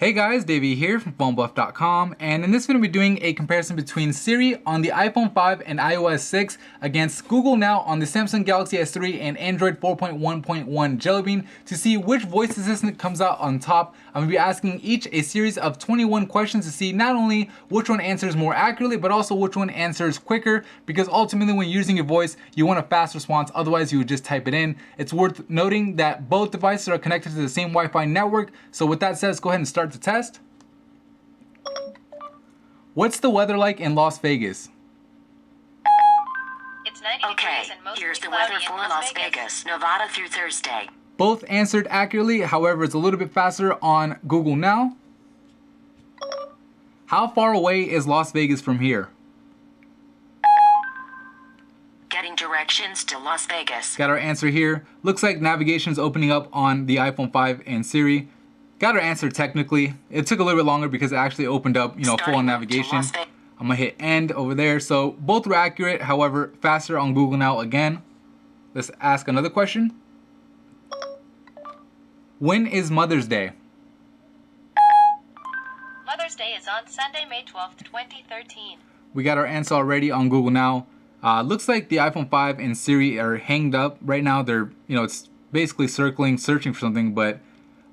Hey guys, Davey here from phonebuff.com, and in this video we're doing a comparison between Siri on the iPhone 5 and iOS 6 against Google Now on the Samsung Galaxy S3 and Android 4.1.1 Jelly Bean to see which voice assistant comes out on top. I'm going to be asking each a series of 21 questions to see not only which one answers more accurately, but also which one answers quicker, because ultimately when using your voice, you want a fast response, otherwise you would just type it in. It's worth noting that both devices are connected to the same Wi-Fi network, so with that said, let's go ahead and start the test. What's the weather like in Las Vegas? It's 90 degrees and mostly here's the cloudy weather for in Las Vegas, Nevada through Thursday. Both answered accurately, however it's a little bit faster on Google Now. How far away is Las Vegas from here? Getting directions to Las Vegas. Got our answer here. Looks like navigation is opening up on the iPhone 5 and Siri. Got our answer technically. It took a little bit longer because it actually opened up, full on navigation. I'm gonna hit end over there. So both were accurate, however, faster on Google Now again. Let's ask another question. When is Mother's Day? Mother's Day is on Sunday, May 12th, 2013. We got our answer already on Google Now. Looks like the iPhone 5 and Siri are hanged up right now. They're, it's basically circling, searching for something, but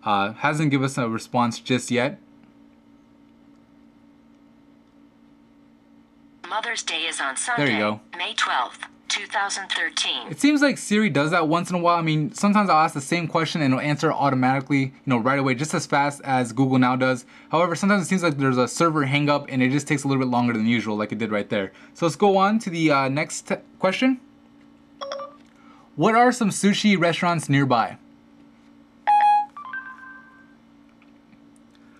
hasn't given us a response just yet. Mother's Day is on Sunday, There you go. May 12th, 2013. It seems like Siri does that once in a while. I mean, sometimes I'll ask the same question and it'll answer automatically, right away, just as fast as Google Now does. However, sometimes it seems like there's a server hang up and it just takes a little bit longer than usual, like it did right there. So let's go on to the next question. What are some sushi restaurants nearby?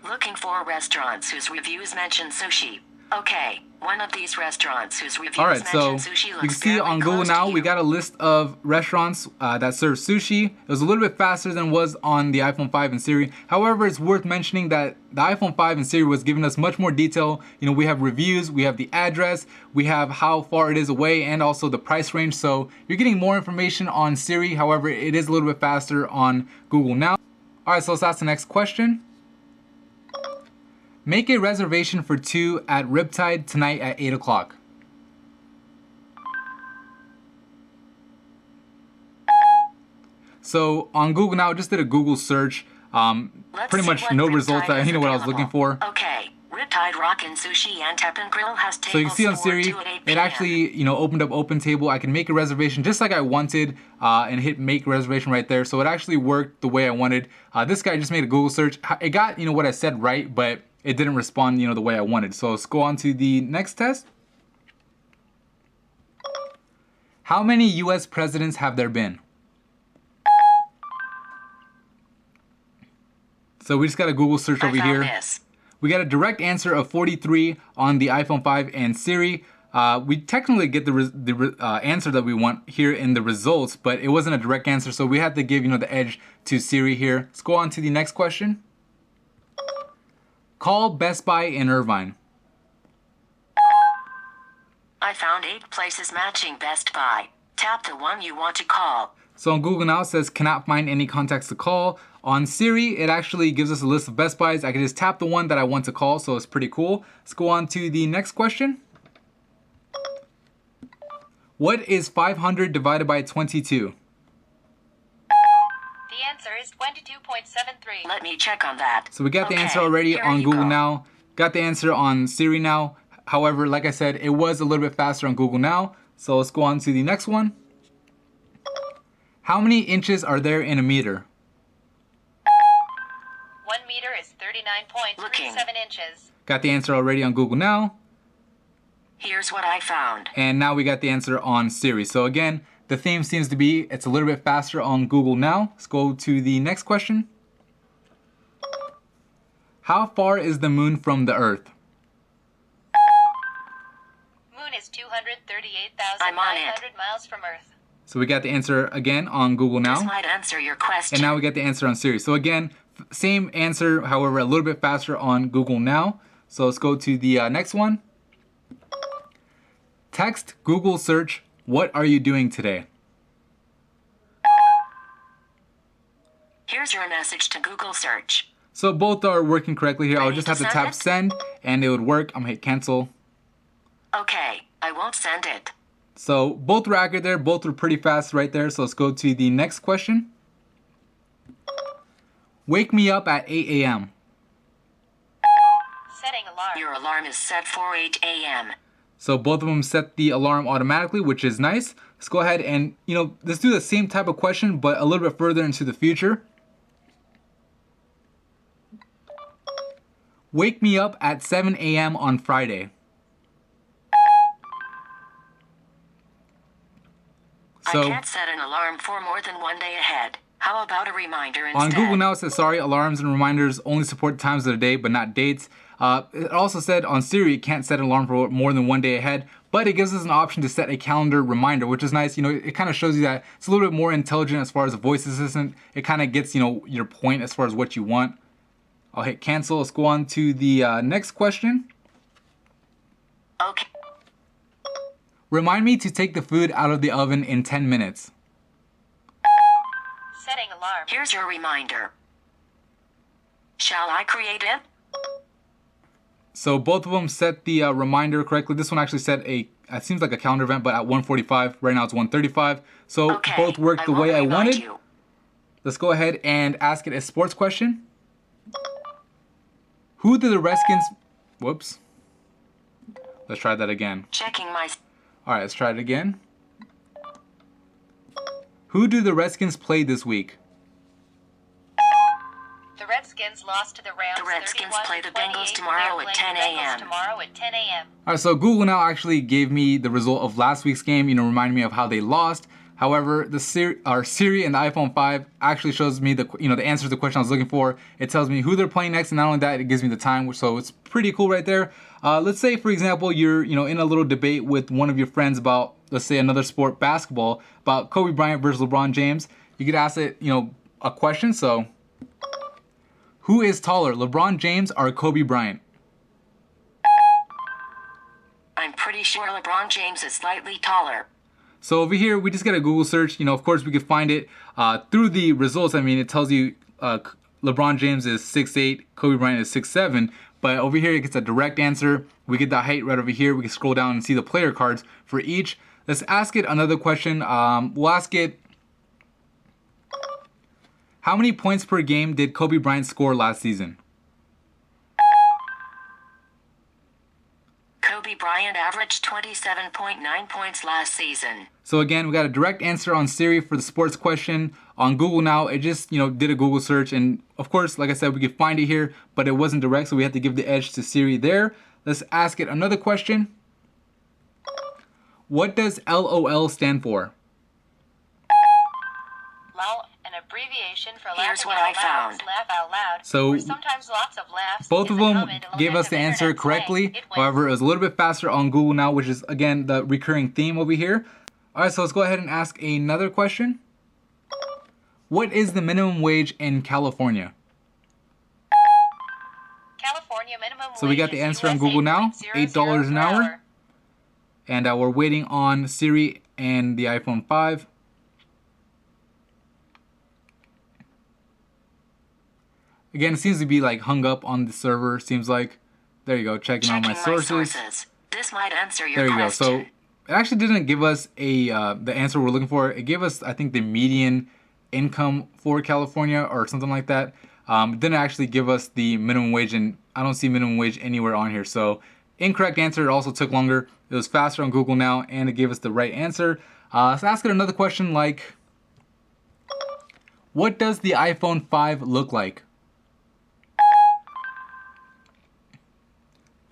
Looking for restaurants whose reviews mention sushi. Okay, one of these restaurants whose reviews mention sushi looks you can see on Google Now we got a list of restaurants that serve sushi. It was a little bit faster than it was on the iPhone 5 and Siri. However, it's worth mentioning that the iPhone 5 and Siri was giving us much more detail. We have reviews, we have the address, we have how far it is away, and also the price range. So you're getting more information on Siri. However, it is a little bit faster on Google Now. All right, so let's ask the next question. Make a reservation for 2 at Riptide tonight at 8 o'clock. So on Google Now, I just did a Google search. Pretty much no results. I know what I was looking for. Okay, Riptide Rockin' Sushi and Tap and Grill has tables. So you can see on Siri, it actually, opened up Open Table. I can make a reservation just like I wanted and hit make reservation right there. So it actually worked the way I wanted. This guy just made a Google search. It got, what I said right, but it didn't respond, the way I wanted. So let's go on to the next test. How many US presidents have there been? So we just got a Google search over here. We got a direct answer of 43 on the iPhone 5 and Siri. We technically get the answer that we want here in the results, but it wasn't a direct answer, so we had to give the edge to Siri here. Let's go on to the next question. Call Best Buy in Irvine. I found 8 places matching Best Buy. Tap the one you want to call. So on Google Now it says cannot find any contacts to call. On Siri, it actually gives us a list of Best Buys. I can just tap the one that I want to call, so it's pretty cool. Let's go on to the next question. What is 500 divided by 22? The answer is 22.73. Let me check on that. So we got the answer already on Google Now. Got the answer on Siri now. However, like I said, it was a little bit faster on Google Now. So let's go on to the next one. How many inches are there in a meter? 1 meter is 39.37 inches. Got the answer already on Google Now. Here's what I found. And now we got the answer on Siri. So again, the theme seems to be it's a little bit faster on Google Now. Let's go to the next question. How far is the moon from the Earth? Moon is 238,900 miles from Earth. So we got the answer again on Google Now. This might answer your question. And now we get the answer on Siri. So again, same answer, however, a little bit faster on Google Now. So let's go to the next one. Text Google search, what are you doing today? Here's your message to Google search. So both are working correctly here. I'll just have to tap it? send and it would work. I'm gonna hit cancel. Okay, I won't send it. So both were accurate there. Both were pretty fast right there. So let's go to the next question. Wake me up at 8 a.m. Setting alarm. Your alarm is set for 8 a.m. So both of them set the alarm automatically, which is nice. Let's go ahead and, let's do the same type of question, but a little bit further into the future. Wake me up at 7 a.m. on Friday. So, I can't set an alarm for more than 1 day ahead. How about a reminder instead? On Google Now, it says, sorry, alarms and reminders only support times of the day, but not dates. It also said on Siri, it can't set an alarm for more than 1 day ahead, but it gives us an option to set a calendar reminder, which is nice. It kind of shows you that it's a little bit more intelligent as far as a voice assistant. It kind of gets, your point as far as what you want. I'll hit cancel. Let's go on to the next question. Okay. Remind me to take the food out of the oven in 10 minutes. Setting alarm. Here's your reminder. Shall I create it? So both of them set the reminder correctly. This one actually set it seems like a calendar event, but at 1:45. Right now it's 1:35. So Okay, both worked the way I remind wanted. you. Let's go ahead and ask it a sports question. Who did the Redskins... Whoops. Let's try that again. Checking my... All right, let's try it again. Who do the Redskins play this week? The Redskins lost to the Rams. The Redskins 31 play the 28. Bengals tomorrow They're at playing 10 the Bengals a.m. tomorrow at 10 a.m. All right, so Google Now actually gave me the result of last week's game, reminding me of how they lost. However, the Siri and the iPhone 5 actually shows me the answer to the question I was looking for. It tells me who they're playing next, and not only that, it gives me the time, so it's pretty cool right there. Let's say, for example, you're in a little debate with one of your friends about, let's say, another sport, basketball, about Kobe Bryant versus LeBron James. You could ask it, a question. So, who is taller, LeBron James or Kobe Bryant? I'm pretty sure LeBron James is slightly taller. So over here, we just get a Google search. Of course, we could find it through the results. I mean, it tells you LeBron James is 6'8", Kobe Bryant is 6'7". But over here, it gets a direct answer. We get the height right over here. We can scroll down and see the player cards for each. Let's ask it another question. We'll ask it, how many points per game did Kobe Bryant score last season? Kobe Bryant averaged 27.9 points last season. So again, we got a direct answer on Siri for the sports question. On Google Now, it just, did a Google search. And of course, like I said, we could find it here, but it wasn't direct, so we had to give the edge to Siri there. Let's ask it another question. What does LOL stand for? LOL, an abbreviation for Here's laughing what out I loud, found. laugh out loud. So, or sometimes lots of laughs. both of is a them comment gave us of the answer internet slang. correctly. It wins. However, it was a little bit faster on Google Now, which is, again, the recurring theme over here. All right, so let's go ahead and ask another question. What is the minimum wage in California? California minimum So we wage got the is answer on US Google Now, $8 $8.00 an per hour. And we're waiting on Siri and the iPhone 5. Again, it seems to be like hung up on the server, seems like. There you go, checking all my sources. This might answer your There you question. go. So it actually didn't give us the answer we're looking for. It gave us, I think, the median income for California or something like that. It didn't actually give us the minimum wage, and I don't see minimum wage anywhere on here. So incorrect answer. It also took longer. It was faster on Google Now, and it gave us the right answer. Let's ask it another question like, what does the iPhone 5 look like?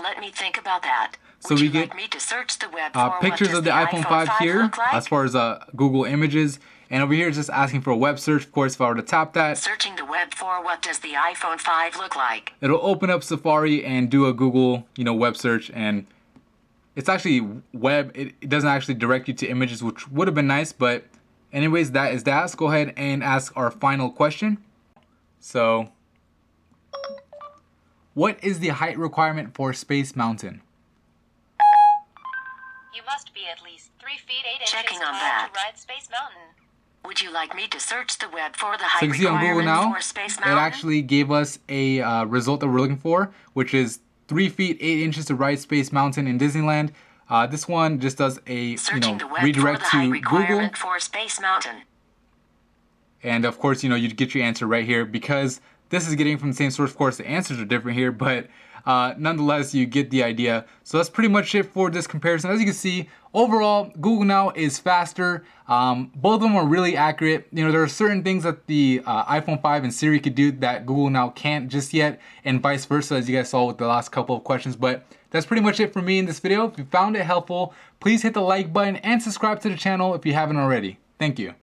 Let me think about that. So Would we you get like me to search the web for pictures what of the does iPhone 5 here look like? as far as Google Images. And over here, it's just asking for a web search. Of course, if I were to tap that, Searching the web for what does the iPhone 5 look like? it'll open up Safari and do a Google, web search. And it's actually web. It doesn't actually direct you to images, which would have been nice. But anyways, that is that. Let's go ahead and ask our final question. So, what is the height requirement for Space Mountain? You must be at least 3 feet 8 inches Checking tall on that. to ride Space Mountain. Would you like me to search the web for the So height you can see on Google requirement now, for Space it Mountain? actually gave us a result that we're looking for, which is 3 feet 8 inches to ride Space Mountain in Disneyland. This one just does a Searching the web redirect for the height to Google. requirement for Space Mountain. And of course, you'd get your answer right here because this is getting from the same source. Of course, the answers are different here, but nonetheless, you get the idea. So that's pretty much it for this comparison. As you can see, overall, Google Now is faster. Both of them are really accurate. There are certain things that the iPhone 5 and Siri could do that Google Now can't just yet, and vice versa, as you guys saw with the last couple of questions. But that's pretty much it for me in this video. If you found it helpful, please hit the like button and subscribe to the channel if you haven't already. Thank you.